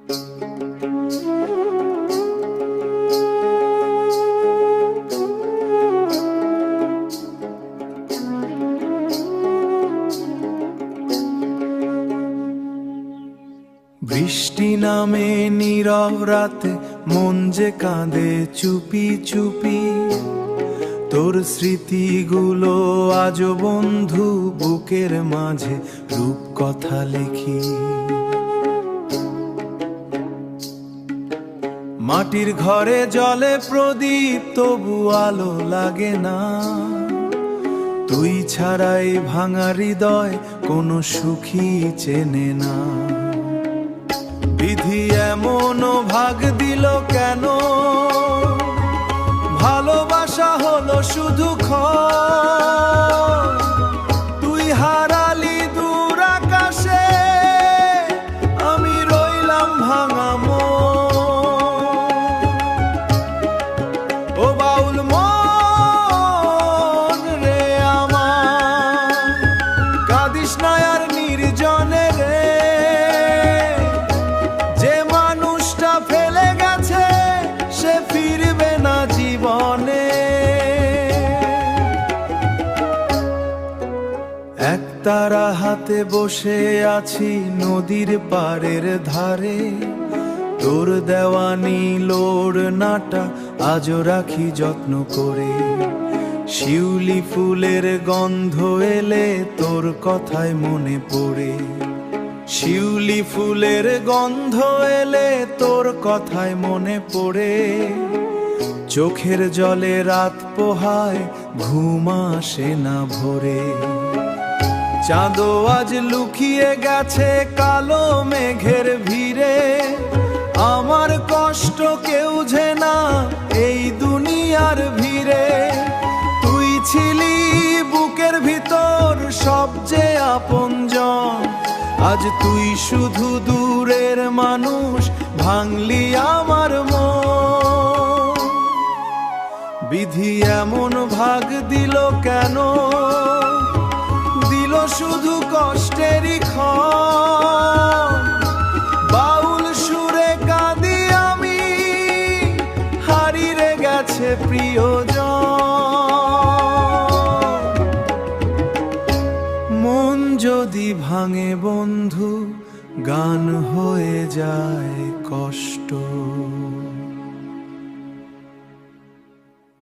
বৃষ্টি নামে নীরব রাতে মন যে কাঁদে চুপি চুপি, তোর স্মৃতিগুলো আজ বন্ধু বুকের মাঝে রূপকথা লিখি। মাটির ঘরে জ্বলে প্রদীপ তবু আলো লাগে না, তুই ছাড়াই ভাঙা হৃদয় কোনো সুখী চেনে না। বিধি এমন ভাগ দিল কেন, ভালোবাসা হলো শুধু ক্ষয়। তুই হারালি দূর আকাশে, আমি রইলাম ভাঙা মন। ও বাউল মন রে আমার, কাঁদিস না আর নির্জনে রে। যে মানুষটা ফেলে গেছে সে ফিরবে না জীবনে। একতারা হাতে বসে আছি নদীর পাড়ের ধারে, তোর দেওয়া নীলোর নাটা আজও রাখি যত্ন করে। শিউলি ফুলের গন্ধ এলে তোর কথায় মনে পড়ে, শিউলি ফুলের গন্ধ এলে তোর কথায় মনে পড়ে। চোখের জলে রাত পোহায় ঘুম আসে না ভোরে। চাঁদও আজ লুকিয়ে গেছে কালো মেঘের ভিড়ে, আমার কষ্ট কেউ যে না এই দুনিয়ার ভিড়ে। তুই ছিলি বুকের ভিতর সবচেয়ে আপনজন, আজ তুই শুধু দূরের মানুষ, ভাঙলি আমার মন। বিধি এমন ভাগ দিল কেন, দিল শুধু কষ্টেরই ক্ষণ। বাউল সুরে কাঁদি আমি, হারিয়ে গেছে প্রিয়জন। মন যদি ভাঙে বন্ধু, গান হয়ে যায় কষ্ট।